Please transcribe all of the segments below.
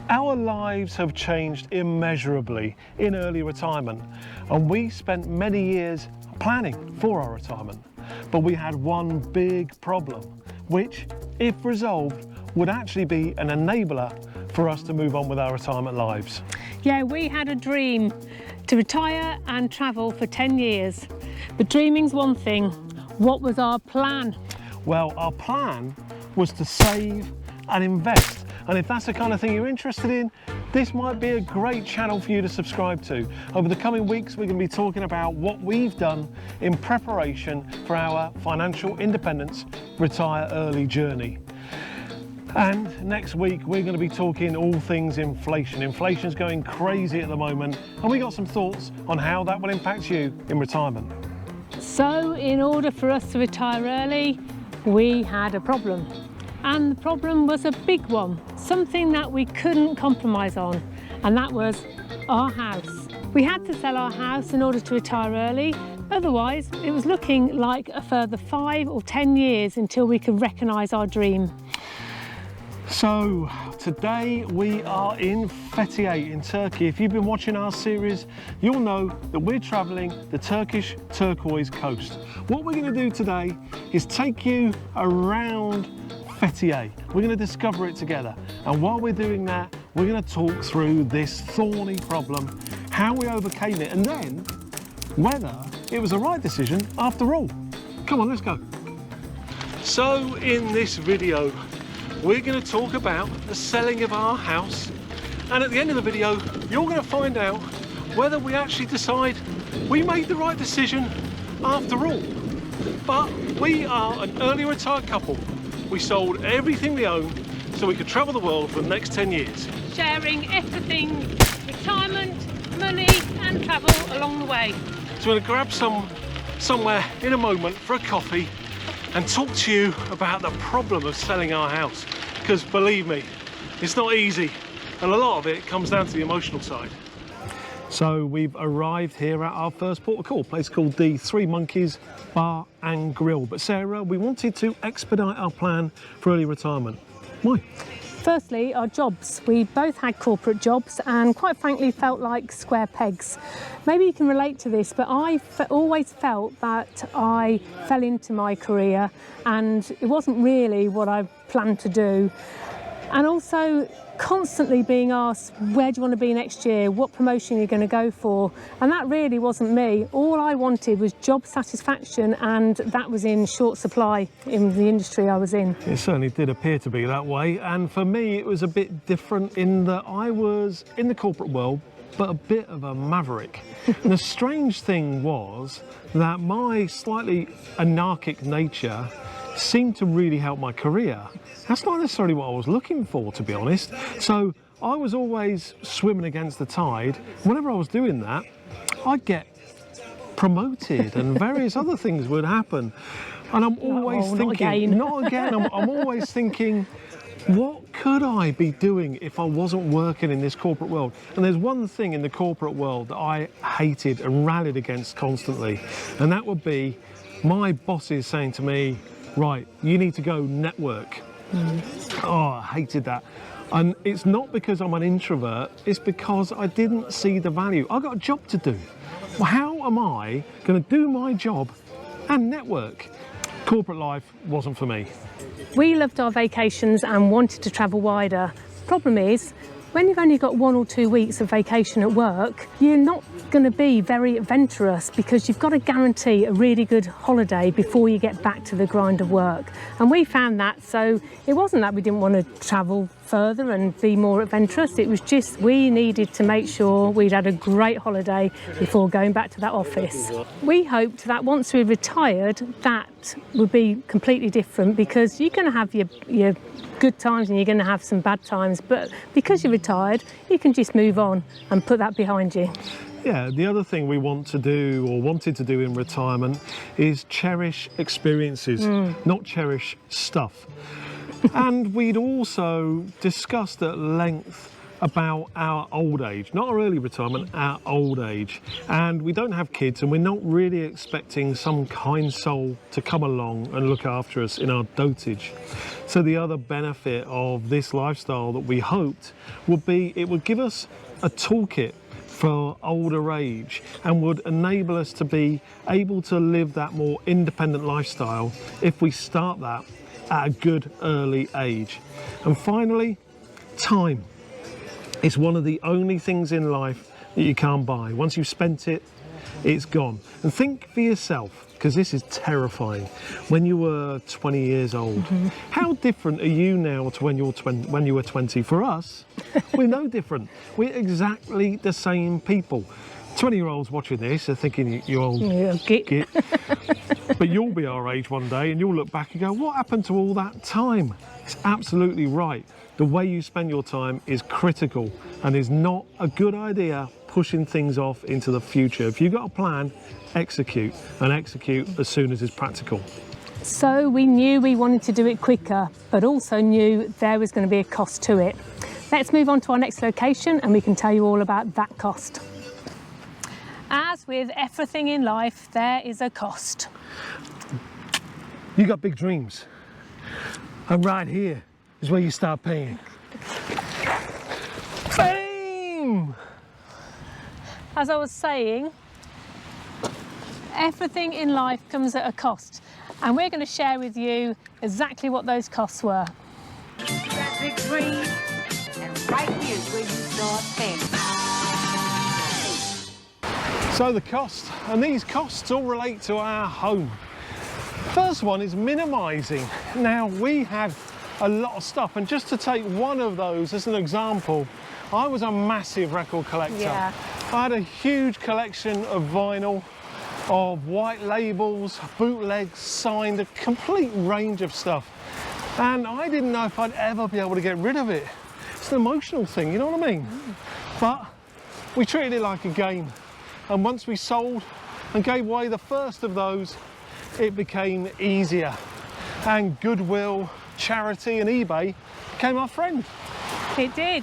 Our lives have changed immeasurably in early retirement, and we spent many years planning for our retirement. But we had one big problem, which, if resolved, would actually be an enabler for us to move on with our retirement lives. Yeah, we had a dream to retire and travel for 10 years. But dreaming's one thing. What was our plan? Well, our plan was to save and invest. And if that's the kind of thing you're interested in, this might be a great channel for you to subscribe to. Over the coming weeks, we're going to be talking about what we've done in preparation for our financial independence, retire early journey. And next week, we're going to be talking all things inflation. Inflation's going crazy at the moment, and we got some thoughts on how that will impact you in retirement. So, in order for us to retire early, we had a problem. And the problem was a big one, something that we couldn't compromise on, and that was our house. We had to sell our house in order to retire early, otherwise it was looking like a further 5 or 10 years until we could recognise our dream. So today we are in Fethiye in Turkey. If you've been watching our series, you'll know that we're travelling the Turkish turquoise coast. What we're going to do today is take you around Fethiye. We're going to discover it together, and while we're doing that, we're going to talk through this thorny problem, how we overcame it, and then whether it was the right decision after all. Come on, let's go. So in this video, we're going to talk about the selling of our house, and at the end of the video, you're going to find out whether we actually decide we made the right decision after all. But we are an early retired couple. We sold everything we own so we could travel the world for the next 10 years. Sharing everything, retirement, money and travel along the way. So we're going to grab somewhere in a moment for a coffee and talk to you about the problem of selling our house. Because believe me, it's not easy, and a lot of it comes down to the emotional side. So we've arrived here at our first port of call, a place called the Three Monkeys Bar and Grill. But Sarah, we wanted to expedite our plan for early retirement. Why? Firstly, our jobs. We both had corporate jobs and quite frankly felt like square pegs. Maybe you can relate to this, but I always felt that I fell into my career and it wasn't really what I planned to do. And also constantly being asked, where do you want to be next year? What promotion are you going to go for? And that really wasn't me. All I wanted was job satisfaction, and that was in short supply in the industry I was in. It certainly did appear to be that way. And for me, it was a bit different in that I was in the corporate world, but a bit of a maverick. And the strange thing was that my slightly anarchic nature seemed to really help my career. That's not necessarily what I was looking for, to be honest. So I was always swimming against the tide. Whenever I was doing that, I'd get promoted and various other things would happen. And I'm always thinking, not again. I'm always thinking, what could I be doing if I wasn't working in this corporate world? And there's one thing in the corporate world that I hated and rallied against constantly, and that would be my bosses saying to me, right, you need to go network. Oh, I hated that. And it's not because I'm an introvert, it's because I didn't see the value. I've got a job to do. Well, how am I going to do my job and network? Corporate life wasn't for me. We loved our vacations and wanted to travel wider. Problem is, when you've only got 1 or 2 weeks of vacation at work, you're not going to be very adventurous because you've got to guarantee a really good holiday before you get back to the grind of work. And we found that, so it wasn't that we didn't want to travel further and be more adventurous, it was just we needed to make sure we'd had a great holiday before going back to that office. We hoped that once we retired, that would be completely different because you're going to have your good times and you're going to have some bad times, but because you're retired, you can just move on and put that behind you. Yeah, the other thing we want to do or wanted to do in retirement is cherish experiences, not cherish stuff. And we'd also discussed at length about our old age, not our early retirement, our old age. And we don't have kids, and we're not really expecting some kind soul to come along and look after us in our dotage. So the other benefit of this lifestyle that we hoped would be it would give us a toolkit for older age and would enable us to be able to live that more independent lifestyle if we start that at a good early age. And finally, time. It's one of the only things in life that you can't buy. Once you've spent it, it's gone. And think for yourself, because this is terrifying. When you were 20 years old, how different are you now to when you were 20? For us, we're no different. We're exactly the same people. 20-year-olds watching this are thinking, you old git. But you'll be our age one day and you'll look back and go, what happened to all that time? It's absolutely right. The way you spend your time is critical and is not a good idea pushing things off into the future. If you've got a plan, execute, and execute as soon as it's practical. So we knew we wanted to do it quicker, but also knew there was going to be a cost to it. Let's move on to our next location and we can tell you all about that cost. As with everything in life, there is a cost. You got big dreams. And right here is where you start paying. Fame! As I was saying, everything in life comes at a cost. And we're going to share with you exactly what those costs were. That big dream, and right here is where you start paying. So the cost, and these costs all relate to our home. First one is minimising. Now, we had a lot of stuff, and just to take one of those as an example, I was a massive record collector. Yeah. I had a huge collection of vinyl, of white labels, bootlegs, signed, a complete range of stuff. And I didn't know if I'd ever be able to get rid of it. It's an emotional thing, you know what I mean? But we treated it like a game. And once we sold and gave away the first of those, it became easier. And goodwill, charity and eBay became our friend. It did.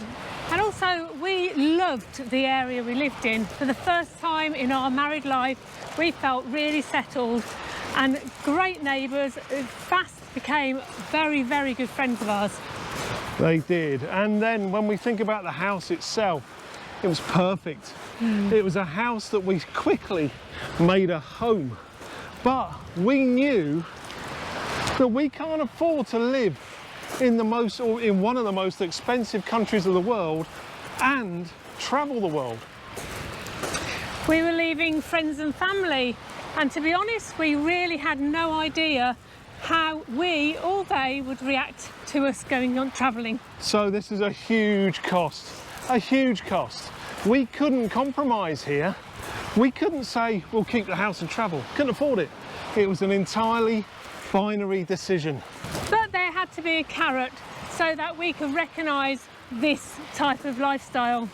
And also, we loved the area we lived in. For the first time in our married life, we felt really settled and great neighbours. Fast became very, very good friends of ours. They did. And then when we think about the house itself, it was perfect. It was a house that we quickly made a home. But we knew that we can't afford to live in one of the most expensive countries of the world and travel the world. We were leaving friends and family, and to be honest, we really had no idea how we or they would react to us going on travelling. So this is a huge cost, a huge cost. We couldn't compromise here. We couldn't say, we'll keep the house and travel. Couldn't afford it. It was an entirely binary decision. But there had to be a carrot so that we could recognise this type of lifestyle.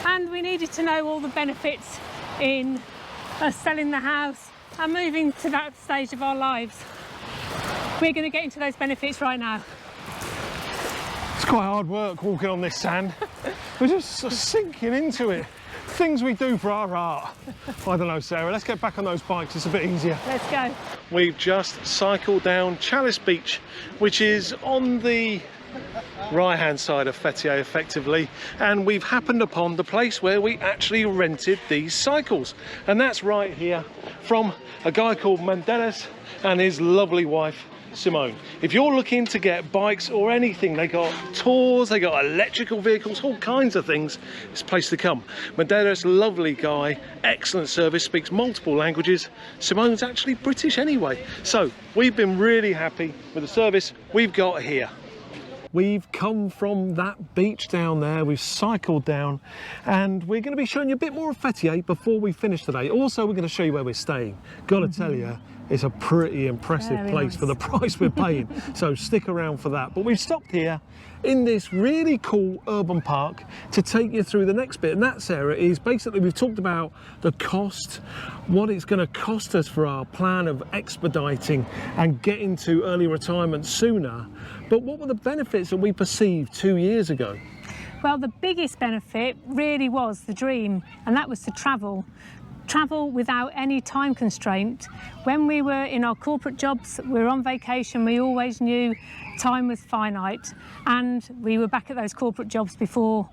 And we needed to know all the benefits in us selling the house and moving to that stage of our lives. We're going to get into those benefits right now. It's quite hard work walking on this sand. We're just sort of sinking into it. Things we do for our art. I don't know, Sarah, let's get back on those bikes, it's a bit easier. Let's go. We've just cycled down Chalice Beach, which is on the right-hand side of Fethiye, effectively, and we've happened upon the place where we actually rented these cycles. And that's right here from a guy called Menderes and his lovely wife, Simone. If you're looking to get bikes or anything, they got tours, they got electrical vehicles, all kinds of things, it's a place to come. Menderes, lovely guy, excellent service, speaks multiple languages. Simone's actually British anyway. So we've been really happy with the service we've got here. We've come from that beach down there, we've cycled down, and we're going to be showing you a bit more of Fethiye before we finish today. Also, we're going to show you where we're staying. Gotta tell you, it's a pretty impressive place for the price we're paying, so stick around for that. But we've stopped here in this really cool urban park to take you through the next bit, and that, Sarah, is basically we've talked about the cost, what it's going to cost us for our plan of expediting and getting to early retirement sooner, but what were the benefits that we perceived 2 years ago? Well, the biggest benefit really was the dream, and that was to travel. Travel without any time constraint. When we were in our corporate jobs, we were on vacation, we always knew time was finite, and we were back at those corporate jobs before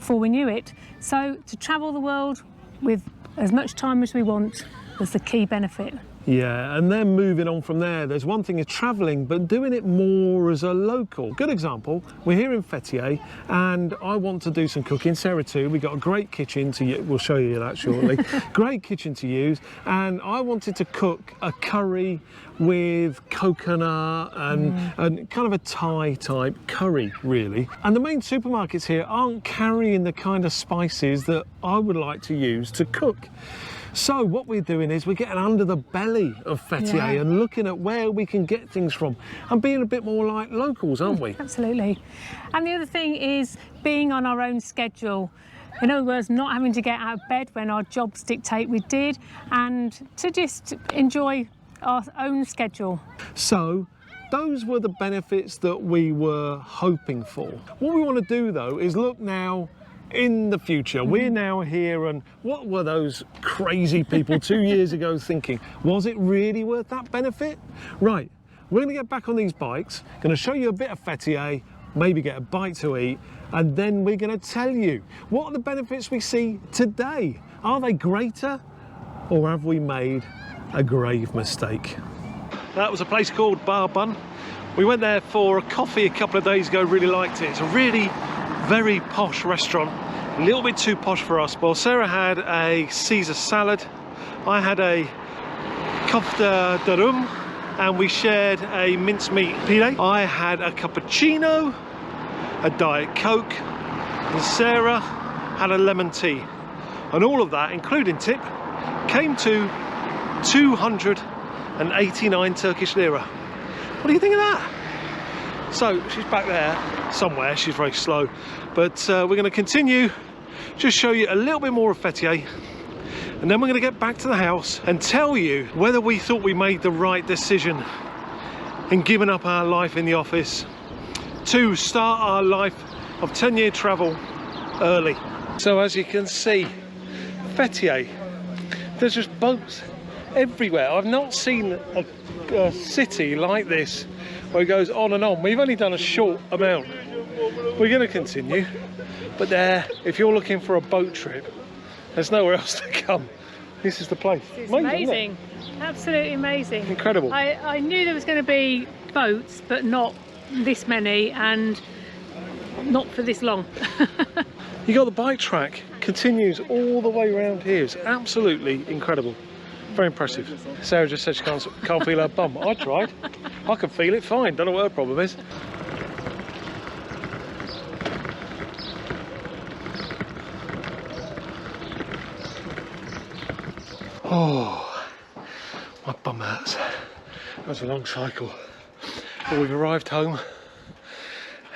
we knew it. So to travel the world with as much time as we want was the key benefit. Yeah, and then moving on from there, there's one thing is travelling, but doing it more as a local. Good example, we're here in Fethiye, and I want to do some cooking. Sarah too, we got a great kitchen to use. We'll show you that shortly. Great kitchen to use, and I wanted to cook a curry with coconut and kind of a Thai type curry, really. And the main supermarkets here aren't carrying the kind of spices that I would like to use to cook. So what we're doing is we're getting under the belly of Fethiye and looking at where we can get things from and being a bit more like locals, aren't we? Absolutely. And the other thing is being on our own schedule. In other words, not having to get out of bed when our jobs dictate we did, and to just enjoy our own schedule. So those were the benefits that we were hoping for. What we want to do though is look now in the future. We're now here, and what were those crazy people 2 years ago thinking? Was it really worth that benefit? Right, we're going to get back on these bikes, going to show you a bit of Fethiye, maybe get a bite to eat, and then we're going to tell you what are the benefits we see today. Are they greater, or have we made a grave mistake? That was a place called Bar Bun. We went there for a coffee a couple of days ago, really liked it. It's a really very posh restaurant, a little bit too posh for us. Well, Sarah had a Caesar salad, I had a kofta darum, and we shared a mincemeat pide. I had a cappuccino, a Diet Coke, and Sarah had a lemon tea. And all of that, including tip, came to 289 Turkish lira. What do you think of that? So she's back there somewhere, she's very slow, but we're going to continue, just show you a little bit more of Fethiye, and then we're going to get back to the house and tell you whether we thought we made the right decision in giving up our life in the office to start our life of 10-year travel early. So as you can see, Fethiye, there's just boats everywhere. I've not seen a city like this where it goes on and on. We've only done a short amount. We're going to continue, but there, if you're looking for a boat trip, there's nowhere else to come. This is the place. It's amazing. Absolutely amazing. Incredible. I knew there was going to be boats, but not this many, and not for this long. You got the bike track, continues all the way around here. It's absolutely incredible. Very impressive. Sarah just said she can't feel her bum. I tried. I can feel it fine. Don't know what her problem is. Oh, my bum hurts. That was a long cycle. But we've arrived home,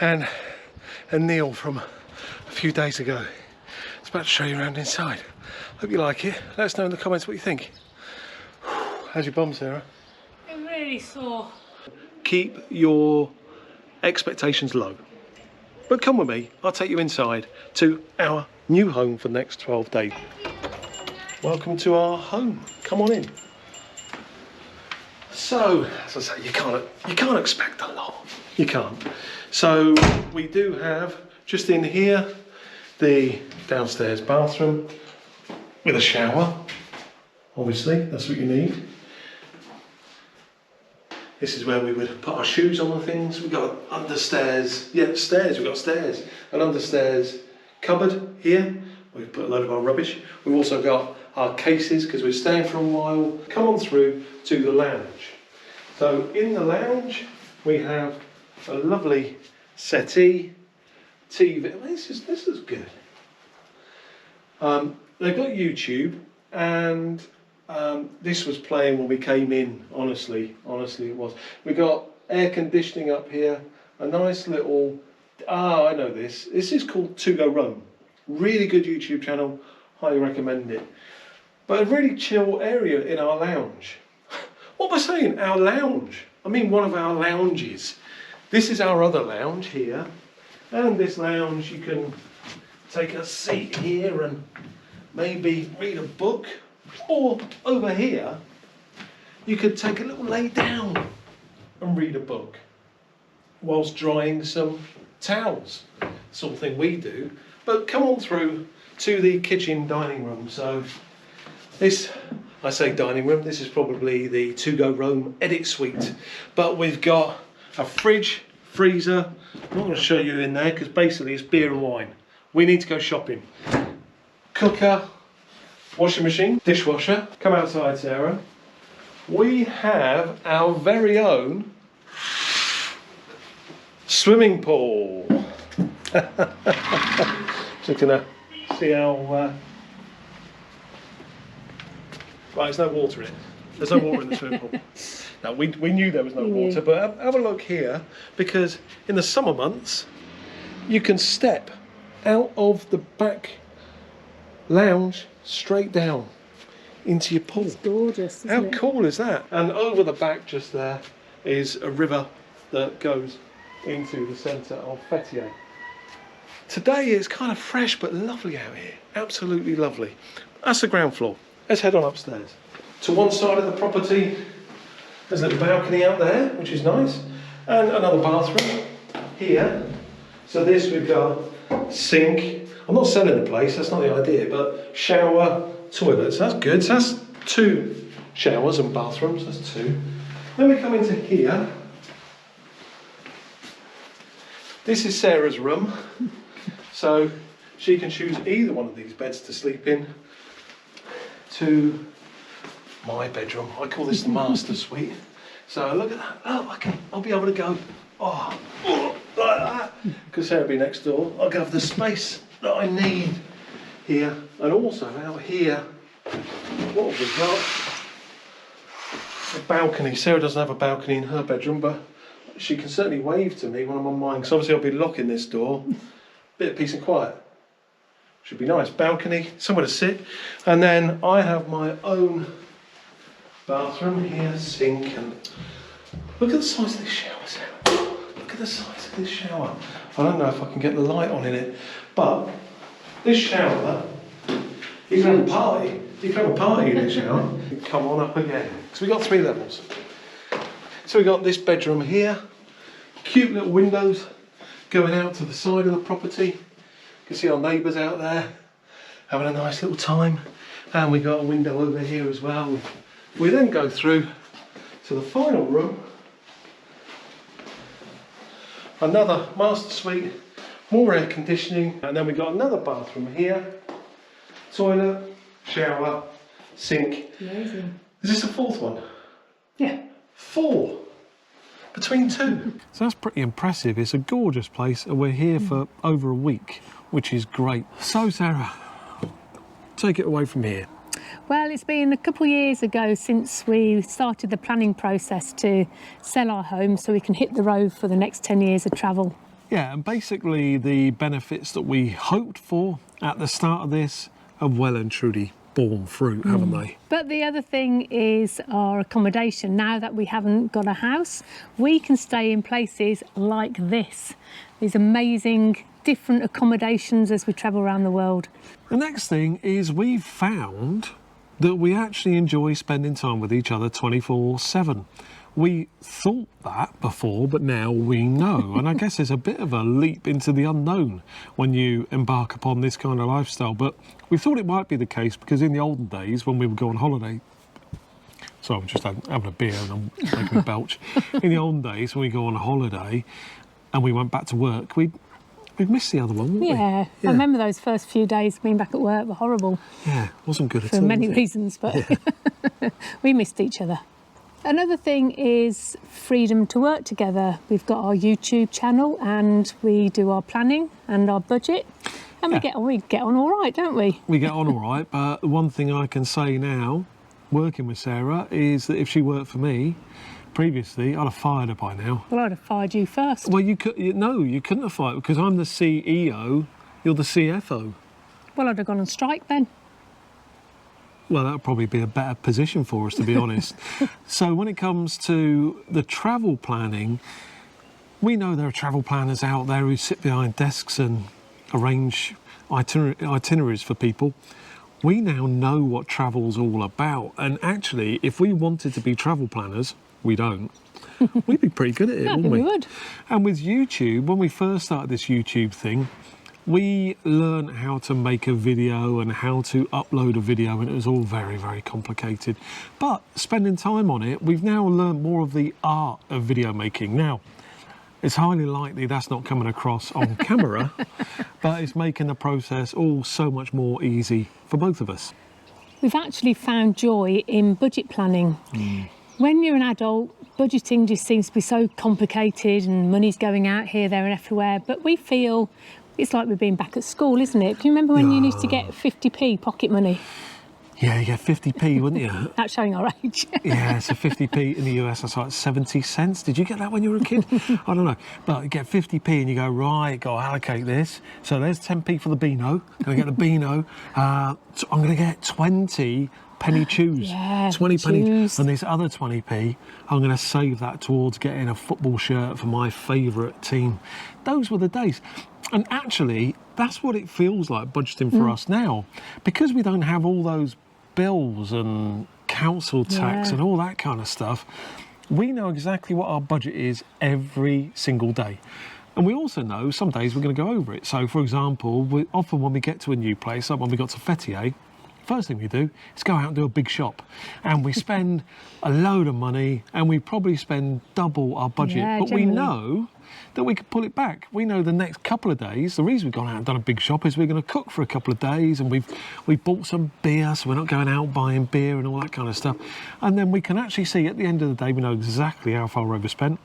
and Neil from a few days ago is about to show you around inside. Hope you like it. Let us know in the comments what you think. How's your bum, Sarah? I'm really sore. Keep your expectations low. But come with me, I'll take you inside to our new home for the next 12 days. Welcome to our home. Come on in. So, as I say, you can't expect a lot. You can't. So we do have just in here the downstairs bathroom with a shower. Obviously, that's what you need. This is where we would put our shoes on and things. We've got understairs, stairs, we've got stairs. An understairs cupboard here. We've put a load of our rubbish. We've also got our cases because we're staying for a while. Come on through to the lounge. So in the lounge, we have a lovely settee, TV. This is good. They've got YouTube, and this was playing when we came in. Honestly it was. We got air conditioning up here, a nice little, I know this is called To Go Rome. Really good YouTube channel, highly recommend it. But a really chill area in our lounge. What am I saying? Our lounge. I mean one of our lounges. This is our other lounge here, and this lounge you can take a seat here and maybe read a book. Or over here, you could take a little lay down and read a book whilst drying some towels, sort of thing we do. But come on through to the kitchen dining room. So this, I say dining room, this is probably the to-go Rome edit suite. But we've got a fridge, freezer. I'm not going to show you in there because basically it's beer and wine. We need to go shopping. Cooker, washing machine, dishwasher. Come outside, Sarah. We have our very own swimming pool. Just gonna see how. Right, there's no water in it. There's no water in the swimming pool. Now we knew there was no water, but have a look here, because in the summer months you can step out of the back lounge straight down into your pool. It's gorgeous, isn't How it? cool is that? And over the back just there is a river that goes into the centre of Fethiye. Today it's kind of fresh but lovely out here. Absolutely lovely. That's the ground floor. Let's head on upstairs. To one side of the property there's a little balcony out there, which is nice, and another bathroom here. So this we've got sink. I'm not selling the place, that's not the idea, but shower, toilets, that's good. So that's 2 showers and bathrooms, that's 2. Then we come into here. This is Sarah's room. So she can choose either one of these beds to sleep in. To my bedroom. I call this the master suite. So look at that. Oh, I'll be able to go, like that. Because Sarah will be next door. I'll have the space that I need here. And also out here, what have we got? A balcony. Sarah doesn't have a balcony in her bedroom, but she can certainly wave to me when I'm on mine. Because obviously I'll be locking this door. Bit of peace and quiet. Should be nice. Balcony, somewhere to sit. And then I have my own bathroom here, sink, and look at the size of this shower, Sarah. Look at the size of this shower. I don't know if I can get the light on in it, but this shower, you can have a party. You can have a party in this shower. Come on up again. So we've got 3 levels. So we've got this bedroom here, cute little windows going out to the side of the property. You can see our neighbours out there having a nice little time. And we've got a window over here as well. We then go through to the final room. Another master suite, more air conditioning, and then we've got another bathroom here. Toilet, shower, sink. Amazing. Is this the 4th one? Yeah. 4 between 2. So that's pretty impressive. It's a gorgeous place and we're here for over a week, which is great. So Sarah, take it away from here. Well, it's been a couple of years ago since we started the planning process to sell our home so we can hit the road for the next 10 years of travel. Yeah, and basically the benefits that we hoped for at the start of this have well and truly borne fruit, haven't they? But the other thing is our accommodation. Now that we haven't got a house, we can stay in places like this. These amazing different accommodations as we travel around the world. The next thing is we've found that we actually enjoy spending time with each other 24/7. We thought that before, but now we know. And I guess it's a bit of a leap into the unknown when you embark upon this kind of lifestyle. But we thought it might be the case because in the olden days when we would go on holiday, sorry, I'm just having a beer and I'm making me belch. In the olden days when we go on holiday and we went back to work, we'd miss the other one, wouldn't we? Yeah, I remember those first few days being back at work were horrible. Yeah, wasn't good at all. For many was it? reasons, but we missed each other. Another thing is freedom to work together. We've got our YouTube channel and we do our planning and our budget. And we get on all right, don't we? We get on all right, but the one thing I can say now, working with Sarah, is that if she worked for me previously, I'd have fired her by now. Well, I'd have fired you first. Well, you couldn't have fired because I'm the CEO, you're the CFO. Well, I'd have gone on strike then. Well, that would probably be a better position for us, to be honest. So when it comes to the travel planning, we know there are travel planners out there who sit behind desks and arrange itineraries for people. We now know what travel's all about. And actually, if we wanted to be travel planners, we don't. We'd be pretty good at it, wouldn't we? We would. And with YouTube, when we first started this YouTube thing, we learned how to make a video and how to upload a video, and it was all very, very complicated. But spending time on it, we've now learned more of the art of video making. Now, it's highly likely that's not coming across on camera, but it's making the process all so much more easy for both of us. We've actually found joy in budget planning. When you're an adult, budgeting just seems to be so complicated and money's going out here, there and everywhere, but we feel it's like we've been back at school, isn't it? Do you remember when you used to get 50p pocket money? Yeah, you get 50p, wouldn't you? That's showing our age. Yeah, so 50p in the US, that's like 70 cents. Did you get that when you were a kid? I don't know. But you get 50p and you go, right, got to allocate this. So there's 10p for the Beano. Going to get the Beano. So I'm going to get 20 penny chews. Yeah, 20 penny chews. And this other 20p, I'm going to save that towards getting a football shirt for my favourite team. Those were the days. And actually, that's what it feels like budgeting for us now. Because we don't have all those bills and council tax and all that kind of stuff, we know exactly what our budget is every single day. And we also know some days we're going to go over it. So, for example, often when we get to a new place, like when we got to Fethiye, first thing we do is go out and do a big shop. And we spend a load of money, and we probably spend double our budget. Yeah, but generally. we know that we could pull it back. We know the next couple of days, the reason we've gone out and done a big shop is we're going to cook for a couple of days, and we've bought some beer, so we're not going out buying beer and all that kind of stuff. And then we can actually see at the end of the day, we know exactly how far overspent.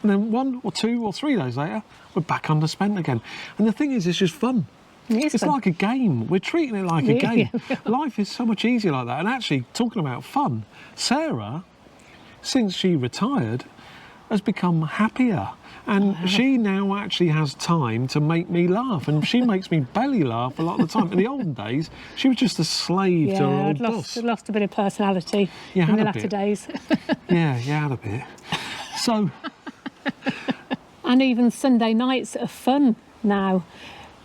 And then 1 or 2 or 3 days later, we're back underspent again. And the thing is, it's just fun. It's fun. like a game. We're treating it like a game. Life is so much easier like that. And actually, talking about fun, Sarah, since she retired, has become happier. And she now actually has time to make me laugh. And she makes me belly laugh a lot of the time. In the olden days, she was just a slave to her old boss. I'd lost a bit of personality Yeah, in the had a latter bit. days. Yeah, you had a bit. So, And even Sunday nights are fun now.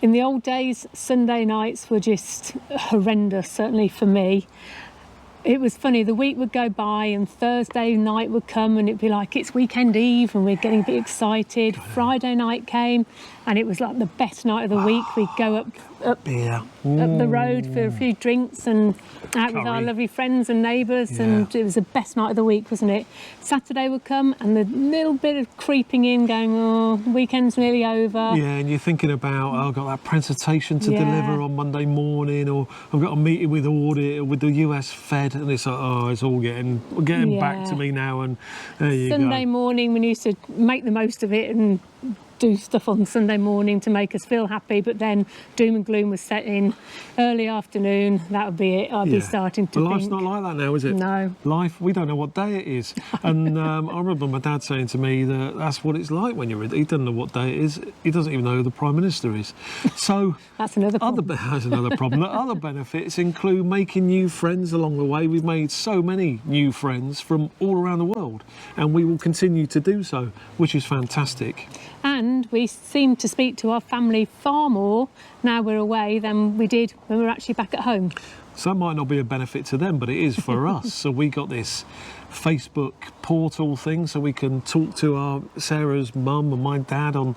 In the old days, Sunday nights were just horrendous, certainly for me. It was funny, the week would go by and Thursday night would come and it'd be like, it's weekend eve and we're getting a bit excited. Friday night came and it was like the best night of the week. We'd go up beer. the road for a few drinks and out with our Curry. lovely friends and neighbours, and it was the best night of the week, wasn't it? Saturday would come and the little bit of creeping in going, oh, weekend's nearly over. Yeah, and you're thinking about, oh, I've got that presentation to deliver on Monday morning, or I've got a meeting with audit or with the US Fed, and it's like, oh, it's all getting back to me now, and there you go. Sunday morning, we used to make the most of it and do stuff on Sunday morning to make us feel happy, but then doom and gloom was set in. Early afternoon, that would be it. I'd be starting to But life's think. not like that now, is it? No. Life, we don't know what day it is. And I remember my dad saying to me that that's what it's like when you're he doesn't know what day it is. He doesn't even know who the Prime Minister is. So That's another problem. That's another problem. The other benefits include making new friends along the way. We've made so many new friends from all around the world, and we will continue to do so, which is fantastic. And we seem to speak to our family far more now we're away than we did when we were actually back at home. So that might not be a benefit to them, but it is for us. So we got this Facebook portal thing, so we can talk to our Sarah's mum and my dad on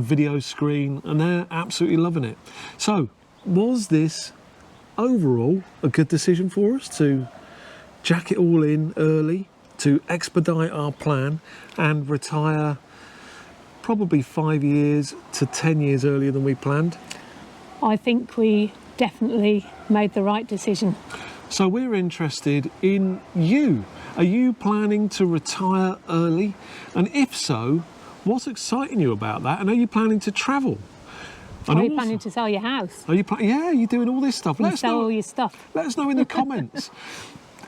video screen, and they're absolutely loving it. So was this overall a good decision for us to jack it all in early, to expedite our plan and retire probably 5 years to 10 years earlier than we planned? I think we definitely made the right decision. So we're interested in you. Are you planning to retire early? And if so, what's exciting you about that? And are you planning to travel? Are you planning to sell your house? Are you yeah, you're doing all this stuff. Let us Sell know. all your stuff? Let us know in the comments.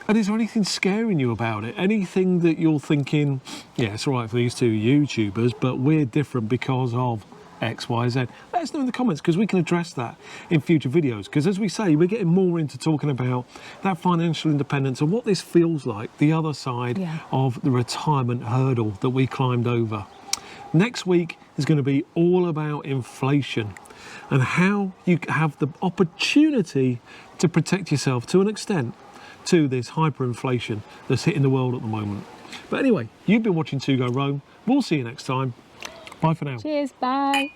And is there anything scaring you about it? Anything that you're thinking, yeah, it's all right for these two YouTubers, but we're different because of X, Y, Z? Let us know in the comments, because we can address that in future videos. Because as we say, we're getting more into talking about that financial independence and what this feels like, the other side of the retirement hurdle that we climbed over. Next week is going to be all about inflation. and how you have the opportunity to protect yourself to an extent to this hyperinflation that's hitting the world at the moment. But anyway, you've been watching To Go Rome. We'll see you next time. Bye for now. Cheers, bye.